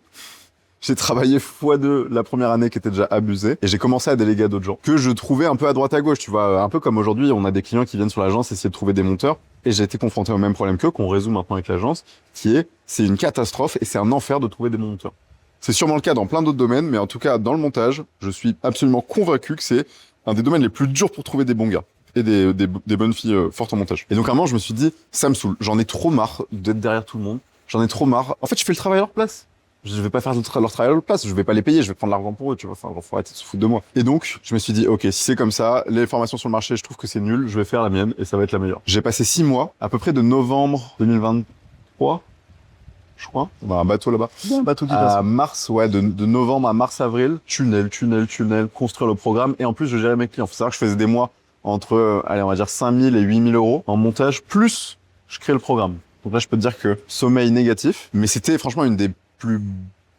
Speaker 1: J'ai travaillé x2 la première année qui était déjà abusée et j'ai commencé à déléguer à d'autres gens que je trouvais un peu à droite à gauche, tu vois, un peu comme aujourd'hui, on a des clients qui viennent sur l'agence essayer de trouver des monteurs et j'ai été confronté au même problème qu'eux qu'on résout maintenant avec l'agence, c'est une catastrophe et c'est un enfer de trouver des monteurs. C'est sûrement le cas dans plein d'autres domaines, mais en tout cas, dans le montage, je suis absolument convaincu que c'est un des domaines les plus durs pour trouver des bons gars et des bonnes filles fortes en montage. Et donc à un moment, je me suis dit, ça me saoule. J'en ai trop marre d'être derrière tout le monde. J'en ai trop marre. En fait, je fais le travail à leur place. Je vais pas faire leur travail à leur place. Je vais pas les payer. Je vais prendre l'argent pour eux, tu vois. Enfin, faut arrêter de se foutre de moi. Et donc, je me suis dit, ok, si c'est comme ça, les formations sur le marché, je trouve que c'est nul. Je vais faire la mienne et ça va être la meilleure. J'ai passé 6 mois, à peu près de novembre 2023, je crois. On a un bateau là-bas.
Speaker 2: Un bateau qui
Speaker 1: À mars, ouais, de novembre à mars-avril, tunnel, construire le programme. Et en plus, je gérais mes clients. Faut savoir que je faisais des mois entre, allez, on va dire 5 000 et 8 000 euros en montage, plus je crée le programme. Donc là, je peux te dire que sommeil négatif, mais c'était franchement une des plus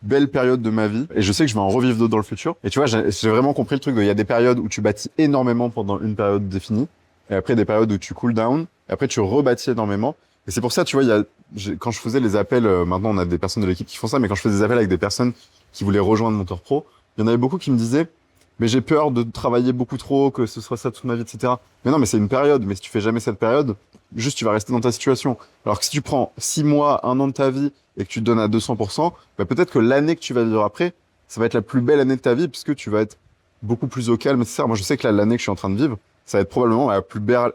Speaker 1: belles périodes de ma vie. Et je sais que je vais en revivre d'autres dans le futur. Et tu vois, j'ai vraiment compris le truc de, il y a des périodes où tu bâtis énormément pendant une période définie. Et après, des périodes où tu cool down. Et après, tu rebâtis énormément. Et c'est pour ça, tu vois, quand je faisais les appels, maintenant on a des personnes de l'équipe qui font ça, mais quand je faisais des appels avec des personnes qui voulaient rejoindre Monteur Pro, il y en avait beaucoup qui me disaient, mais j'ai peur de travailler beaucoup trop, que ce soit ça toute ma vie, etc. Mais non, mais c'est une période. Mais si tu fais jamais cette période, juste tu vas rester dans ta situation. Alors que si tu prends 6 mois, 1 an de ta vie et que tu te donnes à 200%, bah peut-être que l'année que tu vas vivre après, ça va être la plus belle année de ta vie puisque tu vas être beaucoup plus au calme, etc. Moi, je sais que là, l'année que je suis en train de vivre, ça va être probablement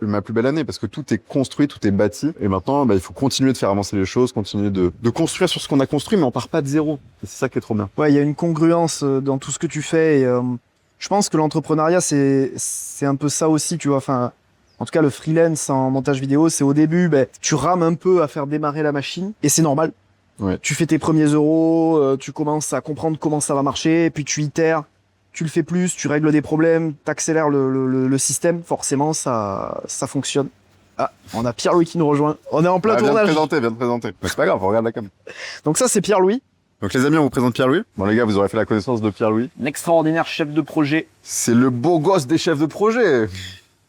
Speaker 1: ma plus belle année parce que tout est construit, tout est bâti. Et maintenant, bah, il faut continuer de faire avancer les choses, continuer de construire sur ce qu'on a construit, mais on part pas de zéro. Et c'est ça qui est trop bien.
Speaker 2: Ouais, il y a une congruence dans tout ce que tu fais. Et, je pense que l'entrepreneuriat, c'est un peu ça aussi, tu vois. Enfin, en tout cas, le freelance en montage vidéo, c'est au début, ben, tu rames un peu à faire démarrer la machine. Et c'est normal.
Speaker 1: Ouais.
Speaker 2: Tu fais tes premiers euros, tu commences à comprendre comment ça va marcher, et puis tu itères, tu le fais plus, tu règles des problèmes, t'accélères le système. Forcément, ça fonctionne. Ah, on a Pierre-Louis qui nous rejoint. On est en plein tournage.
Speaker 1: Viens de présenter. Mais c'est pas grave, on regarde la cam.
Speaker 2: Donc ça, c'est Pierre-Louis.
Speaker 1: Donc les amis, on vous présente Pierre-Louis. Bon les gars, vous aurez fait la connaissance de Pierre-Louis.
Speaker 2: Un extraordinaire chef de projet.
Speaker 1: C'est le beau gosse des chefs de projet.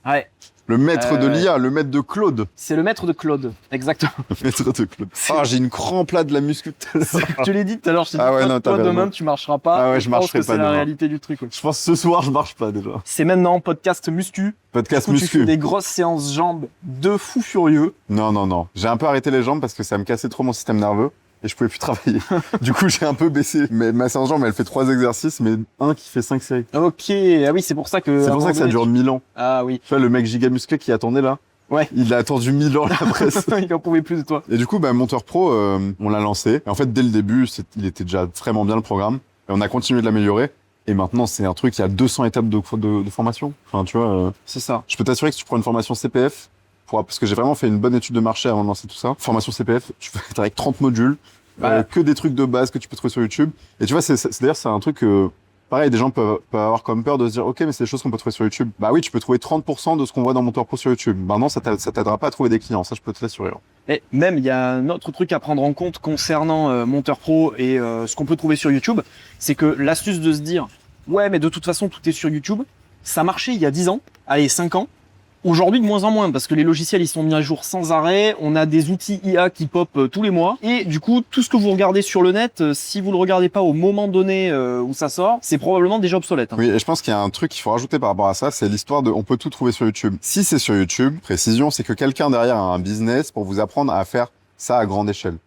Speaker 2: Ouais.
Speaker 1: Le maître de l'IA, le maître de Claude.
Speaker 2: C'est le maître de Claude, exactement.
Speaker 1: Le maître de Claude. Ah, j'ai une crampe là de la muscu tout à l'heure.
Speaker 2: Je te l'ai dit tout à l'heure, je t'ai dit,
Speaker 1: Ah ouais, non,
Speaker 2: toi
Speaker 1: t'as
Speaker 2: demain
Speaker 1: raison.
Speaker 2: tu marcheras pas.
Speaker 1: Ah ouais, je marcherai
Speaker 2: pense que
Speaker 1: pas
Speaker 2: c'est la
Speaker 1: demain.
Speaker 2: réalité du truc. Ouais.
Speaker 1: Je pense que ce soir, je marche pas déjà.
Speaker 2: C'est maintenant podcast muscu.
Speaker 1: Podcast
Speaker 2: Du coup, tu fais
Speaker 1: muscu.
Speaker 2: des grosses séances jambes de fou furieux.
Speaker 1: Non. J'ai un peu arrêté les jambes parce que ça me cassait trop mon système nerveux et je pouvais plus travailler. Du coup, j'ai un peu baissé. Mais ma séance jambes, elle fait 3 exercices, mais un qui fait 5 séries.
Speaker 2: Ok, ah oui, c'est pour ça que.
Speaker 1: C'est pour ça que ça dure 1000 ans.
Speaker 2: Ah oui.
Speaker 1: Tu vois, le mec giga musclé qui attendait là.
Speaker 2: Ouais.
Speaker 1: Il a attendu 1000 ans la presse.
Speaker 2: Il en pouvait plus de toi.
Speaker 1: Et du coup, bah, Monteur Pro, on l'a lancé. Et en fait, dès le début, il était déjà vraiment bien le programme. Et on a continué de l'améliorer. Et maintenant, c'est un truc, il y a 200 étapes de formation. Enfin, tu vois,
Speaker 2: C'est ça.
Speaker 1: je peux t'assurer que si tu prends une formation CPF, parce que j'ai vraiment fait une bonne étude de marché avant de lancer tout ça. Formation CPF, tu vas être avec 30 modules,
Speaker 2: Ouais.
Speaker 1: que des trucs de base que tu peux trouver sur YouTube. Et tu vois, d'ailleurs, c'est un truc que, pareil, des gens peuvent avoir comme peur de se dire, ok, mais c'est des choses qu'on peut trouver sur YouTube. Bah oui, tu peux trouver 30% de ce qu'on voit dans Monteur Pro sur YouTube. Maintenant, ça t'aidera pas à trouver des clients. Ça, je peux te l'assurer.
Speaker 2: Et même, il y a un autre truc à prendre en compte concernant Monteur Pro et ce qu'on peut trouver sur YouTube, c'est que l'astuce de se dire, ouais, mais de toute façon, tout est sur YouTube, ça marchait il y a 10 ans, allez, 5 ans. Aujourd'hui, de moins en moins, parce que les logiciels, ils sont mis à jour sans arrêt. On a des outils IA qui pop tous les mois. Et du coup, tout ce que vous regardez sur le net, si vous le regardez pas au moment donné où ça sort, c'est probablement déjà obsolète. Hein.
Speaker 1: Oui, et je pense qu'il y a un truc qu'il faut rajouter par rapport à ça, c'est l'histoire de on peut tout trouver sur YouTube. Si c'est sur YouTube, précision, c'est que quelqu'un derrière a un business pour vous apprendre à faire ça à grande échelle.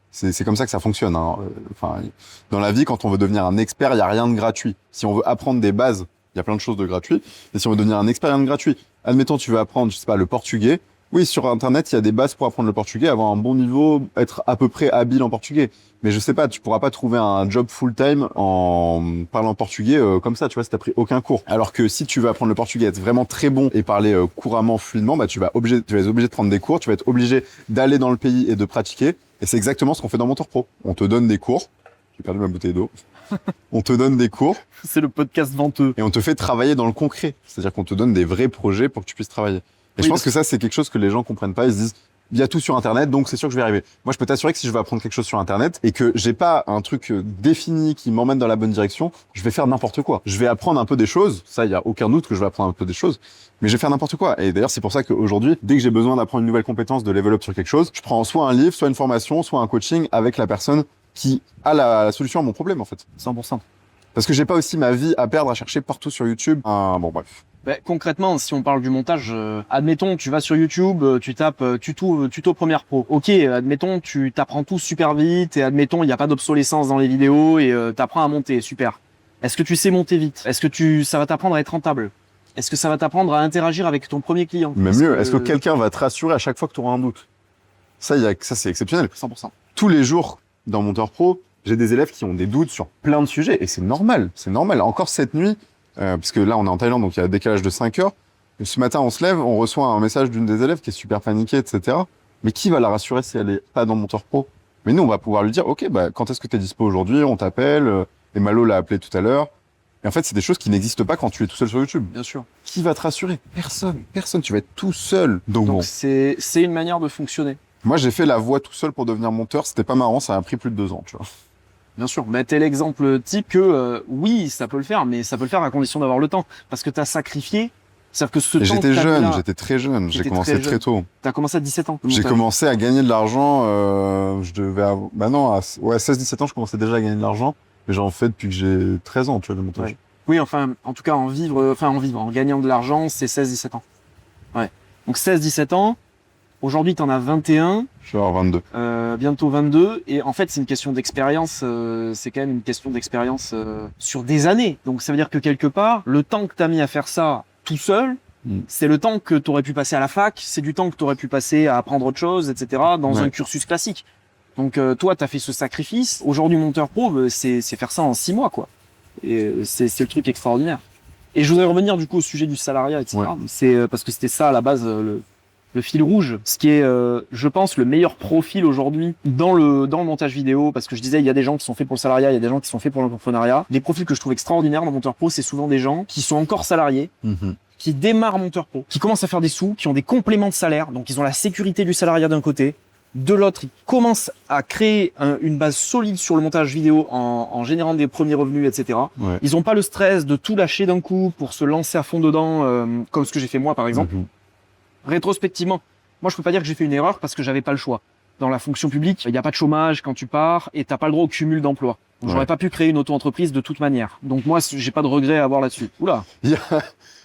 Speaker 1: C'est comme ça que ça fonctionne. Hein. Enfin, dans la vie, quand on veut devenir un expert, il n'y a rien de gratuit. Si on veut apprendre des bases, il y a plein de choses de gratuit. Et si on veut devenir un expert, il y a rien de gratuit. Admettons, tu veux apprendre, je sais pas, le portugais. Oui, sur Internet, il y a des bases pour apprendre le portugais, avoir un bon niveau, être à peu près habile en portugais. Mais je sais pas, tu pourras pas trouver un job full-time en parlant portugais comme ça, tu vois, si t'as pris aucun cours. Alors que si tu veux apprendre le portugais, être vraiment très bon et parler couramment, fluidement, bah tu vas être obligé de prendre des cours, tu vas être obligé d'aller dans le pays et de pratiquer. Et c'est exactement ce qu'on fait dans Monteur Pro. On te donne des cours. J'ai perdu ma bouteille d'eau. On te donne des cours.
Speaker 2: C'est le podcast venteux.
Speaker 1: Et on te fait travailler dans le concret. C'est-à-dire qu'on te donne des vrais projets pour que tu puisses travailler. Et
Speaker 2: Oui,
Speaker 1: je pense que ça, c'est quelque chose que les gens comprennent pas. Ils se disent, il y a tout sur Internet, donc c'est sûr que je vais y arriver. Moi, je peux t'assurer que si je veux apprendre quelque chose sur Internet et que j'ai pas un truc défini qui m'emmène dans la bonne direction, je vais faire n'importe quoi. Je vais apprendre un peu des choses. Ça, il y a aucun doute que je vais apprendre un peu des choses. Mais je vais faire n'importe quoi. Et d'ailleurs, c'est pour ça qu'aujourd'hui, dès que j'ai besoin d'apprendre une nouvelle compétence, de level up sur quelque chose, je prends soit un livre, soit une formation, soit un coaching avec la personne qui a la solution à mon problème, en fait.
Speaker 2: 100%.
Speaker 1: Parce que j'ai pas aussi ma vie à perdre à chercher partout sur YouTube. Bon, bref.
Speaker 2: Concrètement, si on parle du montage, admettons, tu vas sur YouTube, tu tapes tuto Premiere Pro. Ok, admettons, tu t'apprends tout super vite et admettons, il n'y a pas d'obsolescence dans les vidéos et t'apprends à monter, super. Est-ce que tu sais monter vite? Est-ce que ça va t'apprendre à être rentable? Est-ce que ça va t'apprendre à interagir avec ton premier client?
Speaker 1: Même mieux, est-ce que quelqu'un va te rassurer à chaque fois que tu auras un doute? Ça, c'est exceptionnel.
Speaker 2: 100%.
Speaker 1: Tous les jours, dans Monteur Pro, j'ai des élèves qui ont des doutes sur plein de sujets et c'est normal, c'est normal. Encore cette nuit, puisque là, on est en Thaïlande, donc il y a un décalage de 5 heures. Et ce matin, on se lève, on reçoit un message d'une des élèves qui est super paniquée, etc. Mais qui va la rassurer si elle est pas dans Monteur Pro? Mais nous, on va pouvoir lui dire, OK, quand est-ce que tu es dispo aujourd'hui? On t'appelle. Et Malo l'a appelé tout à l'heure. Et en fait, c'est des choses qui n'existent pas quand tu es tout seul sur YouTube.
Speaker 2: Bien sûr.
Speaker 1: Qui va te rassurer? Personne. Personne. Tu vas être tout seul. Donc bon.
Speaker 2: C'est une manière de fonctionner.
Speaker 1: Moi, j'ai fait la voie tout seul pour devenir monteur. C'était pas marrant. Ça a pris plus de 2 ans, tu vois.
Speaker 2: Bien sûr. Mais t'es l'exemple type que, oui, ça peut le faire, mais ça peut le faire à condition d'avoir le temps. Parce que t'as sacrifié. C'est-à-dire que ce temps
Speaker 1: j'étais jeune, j'étais très jeune. J'ai commencé très tôt.
Speaker 2: T'as commencé à 17 ans.
Speaker 1: J'ai commencé à gagner de l'argent, je devais avoir, à 16-17 ans, je commençais déjà à gagner de l'argent. Mais j'en fais depuis que j'ai 13 ans, tu vois, le montage.
Speaker 2: Ouais. Oui, en tout cas, en gagnant de l'argent, c'est 16-17 ans. Ouais. Donc 16-17 ans. Aujourd'hui, t'en as 21.
Speaker 1: Je vais avoir 22.
Speaker 2: Bientôt 22. Et en fait, c'est une question d'expérience. C'est quand même une question d'expérience sur des années. Donc ça veut dire que quelque part, le temps que t'as mis à faire ça tout seul, c'est le temps que t'aurais pu passer à la fac, c'est du temps que t'aurais pu passer à apprendre autre chose, etc. dans un cursus classique. Donc toi, t'as fait ce sacrifice. Aujourd'hui, Monteur Pro, c'est faire ça en 6 mois, quoi. Et c'est le truc extraordinaire. Et je voudrais revenir du coup au sujet du salariat, etc. Ouais. C'est parce que c'était ça à la base le fil rouge, ce qui est, je pense, le meilleur profil aujourd'hui dans le montage vidéo, parce que je disais, il y a des gens qui sont faits pour le salariat, il y a des gens qui sont faits pour l'entrepreneuriat. Les profils que je trouve extraordinaires dans Monteur Pro, c'est souvent des gens qui sont encore salariés, qui démarrent Monteur Pro, qui commencent à faire des sous, qui ont des compléments de salaire, donc ils ont la sécurité du salariat d'un côté. De l'autre, ils commencent à créer une base solide sur le montage vidéo en générant des premiers revenus, etc. Ouais. Ils n'ont pas le stress de tout lâcher d'un coup pour se lancer à fond dedans, comme ce que j'ai fait moi, par exemple. Rétrospectivement, moi, je peux pas dire que j'ai fait une erreur parce que j'avais pas le choix. Dans la fonction publique, il n'y a pas de chômage quand tu pars et t'as pas le droit au cumul d'emplois. Donc, j'aurais pas pu créer une auto-entreprise de toute manière. Donc, moi, j'ai pas de regret à avoir là-dessus. Oula.
Speaker 1: Il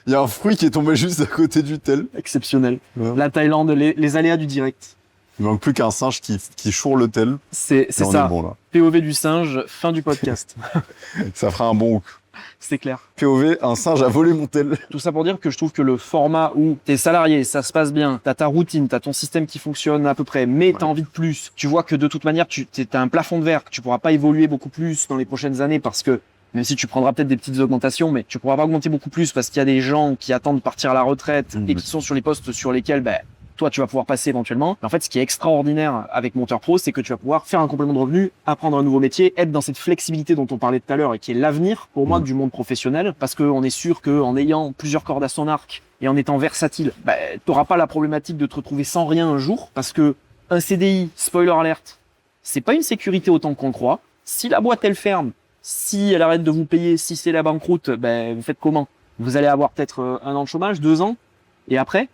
Speaker 1: y a un fruit qui est tombé juste à côté du tel.
Speaker 2: Exceptionnel. Ouais. La Thaïlande, les aléas du direct.
Speaker 1: Il manque plus qu'un singe qui choure le tel.
Speaker 2: C'est ça. Bon, là. POV du singe, fin du podcast.
Speaker 1: Ça fera un bon hook.
Speaker 2: C'est clair.
Speaker 1: POV, un singe a volé mon tel.
Speaker 2: Tout ça pour dire que je trouve que le format où t'es salarié, ça se passe bien, t'as ta routine, t'as ton système qui fonctionne à peu près, mais t'as envie de plus. Tu vois que de toute manière, t'as un plafond de verre, que tu pourras pas évoluer beaucoup plus dans les prochaines années parce que même si tu prendras peut-être des petites augmentations, mais tu pourras pas augmenter beaucoup plus parce qu'il y a des gens qui attendent de partir à la retraite et qui sont sur les postes sur lesquels, toi, tu vas pouvoir passer éventuellement. Mais en fait, ce qui est extraordinaire avec Monteur Pro, c'est que tu vas pouvoir faire un complément de revenu, apprendre un nouveau métier, être dans cette flexibilité dont on parlait tout à l'heure et qui est l'avenir, pour moi, du monde professionnel. Parce qu'on est sûr qu'en ayant plusieurs cordes à son arc et en étant versatile, t'auras pas la problématique de te retrouver sans rien un jour. Parce que un CDI, spoiler alert, c'est pas une sécurité autant qu'on le croit. Si la boîte, elle ferme, si elle arrête de vous payer, si c'est la banqueroute, vous faites comment? Vous allez avoir peut-être 1 an de chômage, 2 ans, et après,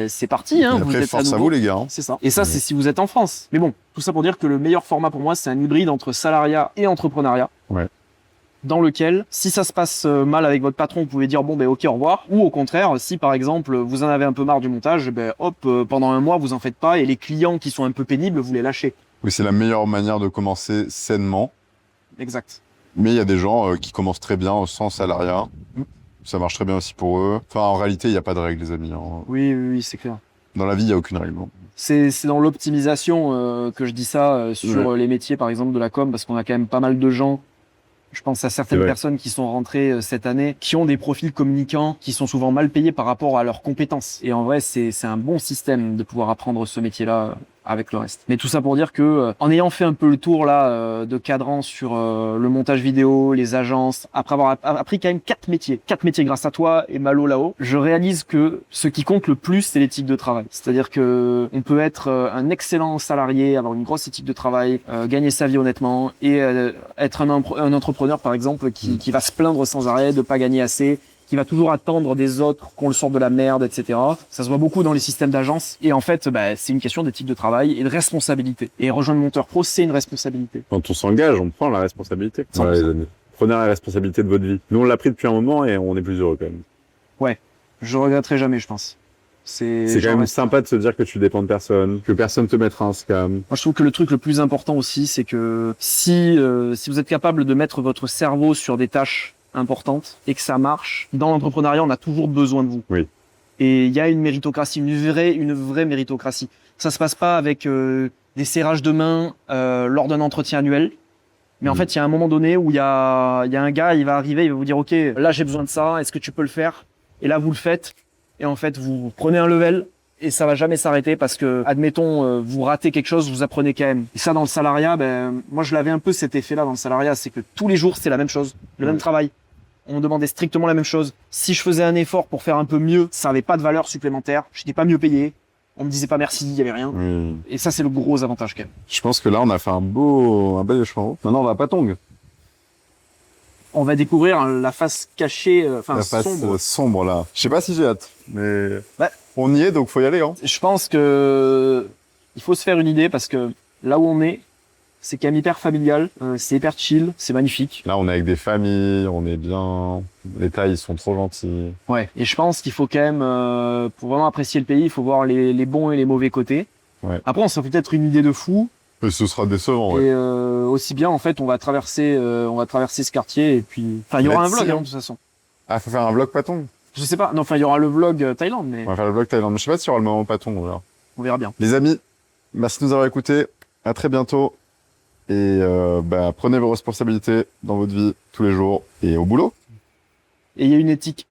Speaker 2: c'est parti. Hein,
Speaker 1: et après, force à vous, les gars. Hein.
Speaker 2: C'est ça. Et ça, c'est si vous êtes en France. Mais bon, tout ça pour dire que le meilleur format pour moi, c'est un hybride entre salariat et entrepreneuriat. Ouais. Dans lequel, si ça se passe mal avec votre patron, vous pouvez dire bon, ok, au revoir. Ou au contraire, si par exemple, vous en avez un peu marre du montage, pendant 1 mois, vous en faites pas et les clients qui sont un peu pénibles, vous les lâchez.
Speaker 1: Oui, c'est la meilleure manière de commencer sainement.
Speaker 2: Exact.
Speaker 1: Mais il y a des gens qui commencent très bien sans salariat. Ça marche très bien aussi pour eux. Enfin, en réalité, il n'y a pas de règle, les amis. Hein.
Speaker 2: Oui, c'est clair.
Speaker 1: Dans la vie, il n'y a aucune règle.
Speaker 2: C'est dans l'optimisation que je dis ça sur les métiers, par exemple, de la com, parce qu'on a quand même pas mal de gens. Je pense à certaines personnes qui sont rentrées cette année, qui ont des profils communicants, qui sont souvent mal payés par rapport à leurs compétences. Et en vrai, c'est un bon système de pouvoir apprendre ce métier-là avec le reste. Mais tout ça pour dire que, en ayant fait un peu le tour là de cadran sur le montage vidéo, les agences, après avoir appris quand même 4 métiers grâce à toi et Malo là-haut, je réalise que ce qui compte le plus, c'est l'éthique de travail. C'est-à-dire que on peut être un excellent salarié, avoir une grosse éthique de travail, gagner sa vie honnêtement et être un entrepreneur par exemple qui va se plaindre sans arrêt de pas gagner assez, qui va toujours attendre des autres qu'on le sorte de la merde, etc. Ça se voit beaucoup dans les systèmes d'agence. Et en fait, c'est une question d'éthique de travail et de responsabilité. Et rejoindre Monteur Pro, c'est une responsabilité.
Speaker 1: Quand on s'engage, on prend la responsabilité.
Speaker 3: Ouais, les amis.
Speaker 1: Prenez la responsabilité de votre vie. Nous, on l'a pris depuis un moment et on est plus heureux quand même.
Speaker 2: Je regretterai jamais, je pense.
Speaker 1: C'est
Speaker 2: j'en
Speaker 1: quand même
Speaker 2: reste-
Speaker 1: sympa de se dire que tu dépends de personne, que personne te mettra un scam.
Speaker 2: Moi, je trouve que le truc le plus important aussi, c'est que si vous êtes capable de mettre votre cerveau sur des tâches importantes et que ça marche, dans l'entrepreneuriat, on a toujours besoin de vous.
Speaker 1: Oui.
Speaker 2: Et il y a une méritocratie, une vraie méritocratie. Ça se passe pas avec des serrages de main lors d'un entretien annuel. Mais en fait, il y a un moment donné où il y a un gars, il va arriver, il va vous dire, OK, là, j'ai besoin de ça, est-ce que tu peux le faire? Et là, vous le faites. Et en fait, vous prenez un level et ça va jamais s'arrêter parce que, admettons, vous ratez quelque chose, vous apprenez quand même. Et ça, dans le salariat, moi, je l'avais un peu cet effet-là dans le salariat, c'est que tous les jours, c'est la même chose, le même travail. On me demandait strictement la même chose. Si je faisais un effort pour faire un peu mieux, ça avait pas de valeur supplémentaire. Je n'étais pas mieux payé. On me disait pas merci, il y avait rien.
Speaker 1: Oui.
Speaker 2: Et ça, c'est le gros avantage quand même.
Speaker 1: Je pense que là, on a fait un bel échange. Maintenant, on va pas Patong.
Speaker 2: On va découvrir la face cachée,
Speaker 1: La face
Speaker 2: sombre.
Speaker 1: sombre, là. Je sais pas si j'ai hâte, mais
Speaker 2: Ouais.
Speaker 1: on y est, donc faut y aller, hein.
Speaker 2: Je pense que il faut se faire une idée parce que là où on est, c'est quand même hyper familial, c'est hyper chill, c'est magnifique.
Speaker 1: Là, on est avec des familles, on est bien. Les tailles, ils sont trop gentils.
Speaker 2: Ouais. Et je pense qu'il faut quand même, pour vraiment apprécier le pays, il faut voir les bons et les mauvais côtés.
Speaker 1: Ouais.
Speaker 2: Après, on se fait peut-être une idée de fou.
Speaker 1: Mais ce sera décevant, ouais.
Speaker 2: Et aussi bien, en fait, on va traverser ce quartier et puis. Enfin, il y aura un
Speaker 1: Let's
Speaker 2: vlog,
Speaker 1: see,
Speaker 2: hein,
Speaker 1: hein.
Speaker 2: de toute façon.
Speaker 1: Ah, faut faire un vlog Patong.
Speaker 2: Je sais pas. Non, enfin, il y aura le vlog Thaïlande, mais
Speaker 1: On va faire le vlog Thaïlande. Je sais pas s'il y aura le moment Patong, là.
Speaker 2: on verra bien.
Speaker 1: Les amis, merci de nous avoir écoutés. À très bientôt. Et prenez vos responsabilités dans votre vie tous les jours et au boulot.
Speaker 2: Et il y a une éthique